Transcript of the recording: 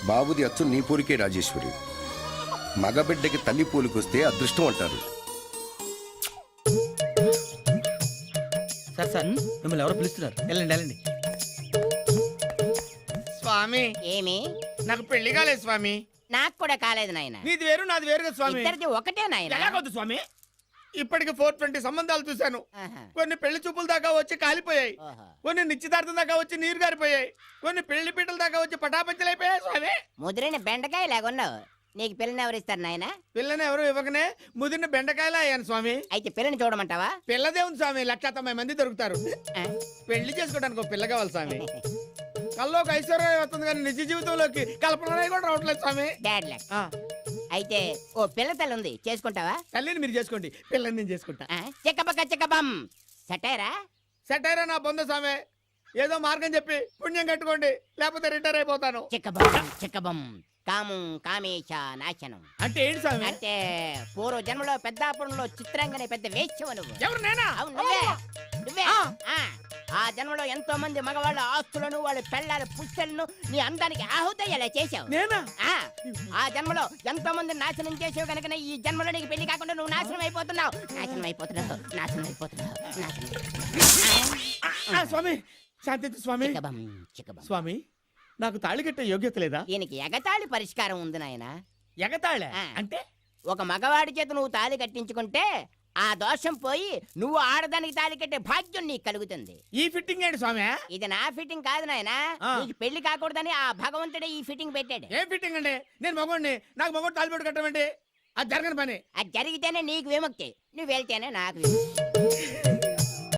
బాబుది అచ్చు నీ పోలికే రాజేశ్వరి. మగబిడ్డకి తల్లి పోలికొస్తే అదృష్టం అంటారు. సార్ సార్ మిమ్మల్ని ఎవరో పిలుస్తున్నారు, వెళ్ళండి వెళ్ళండి. స్వామి ఏమి? నాకు పెళ్లి కాలేదు స్వామి. నాకు కూడా కాలేదు నాయన. నీది వేరు నాది వేరు కదా స్వామి. ఇద్దరిది ఒకటే నాయన. ఎలాగొద్దు స్వామి, ఇప్పటికి 420 సంబంధాలు చూశాను. ఆహా. కొన్ని పెళ్లి చూపుల దాకా వచ్చి కాలిపోయాయి, ఓహో. కొన్ని నిశ్చితార్థం దాకా వచ్చి నీరు గారిపోయాయి, కొన్ని పెళ్లి పీటల దాకా వచ్చి పటాపంచలైపోయాయి స్వామి. ముదిరిన బెండకాయ లాగున్నావు. నీకు పిల్లని ఎవరిస్తారు నాయన? పిల్లని ఎవరు ఇవ్వకనే ముదిరిన బెండకాయలా అయ్యాను స్వామి. అయితే పిల్లని చూడమంటావా? పిల్లదే ఉంది స్వామి, 190 మంది దొరుకుతారు. ఆ? పెళ్లి చేసుకోవడానికి ఒక పిల్ల కావాలి స్వామి. కల్లోకి ఐశ్వర్యం వస్తుంది కానీ నిజ జీవితంలోకి కల్పన కూడా రావట్లేదు స్వామి. Dad luck. ఆ, అయితే ఓ పిల్ల తల్లి ఉంది, చేసుకుంటావా? తల్లిని మీరు చేసుకోండి, పిల్లని నేను చేసుకుంటా. చిక్కబక్క చిక్కబం సటైరా. సెటైరా నా బొంద స్వామి, ఏదో మార్గం చెప్పి పుణ్యం కట్టుకోండి, లేకపోతే రిటైర్ అయిపోతాను. చిక్కబం చిక్కబం కాము కామేశ నాశనం. అంటే ఏంటి స్వామి? అంటే పూర్వ జన్మలో పెద్దాపురంలో చిత్రంగానే పెద్ద వేశ్యవు నువ్వు. ఎవరు నేనా? అవును నువ్వే. నువ్వే. ఆ జన్మలో ఎంతో మంది మగవాళ్ళ ఆస్తులను వాళ్ళ పెళ్ళాల పుస్తలను నీ అందానికి ఆహుతయ్యేలా చేశావు. నేనా? ఆ జన్మలో ఎంతో మంది నాశనం చేసావు కనుక ఈ జన్మలో నీకు పెళ్లి కాకుండా నువ్వు నాశనం అయిపోతున్నావు. నాశనం అయిపోతున్నావు. నాశనం అయిపోతున్నావు. స్వామి శాంతి స్వామి. చిక్కబం చిక్కబం. స్వామి నాకు తాళి కట్టే యోగ్యత లేదా? దీనికి ఎగతాళి పరిష్కారం ఉంది నాయన. ఎగతాళ ఆ. అంటే? ఒక మగవాడి చేత నువ్వు తాళి కట్టించుకుంటే ఆ దోషం పోయి నువ్వు ఆడదానికి తాళి కట్టే భాగ్యం నీకు కలుగుతుంది. ఈ ఫిట్టింగ్ ఏంటి స్వామి? ఇది నా ఫిట్టింగ్ కాదు నాయనా. ఆ. నీకు పెళ్లి కాకూడదని ఆ భగవంతుడే ఈ ఫిట్టింగ్ పెట్టాడు. ఏం ఫిట్టింగ్ అండి? నేను మగోడిని, నాకు మగోడు తాళి పెట్టి కట్టమండి, అది జరగని పని. అది జరిగితేనే నీకు విముక్తి, నువ్వు వెళ్తేనే నాకు విముక్తి.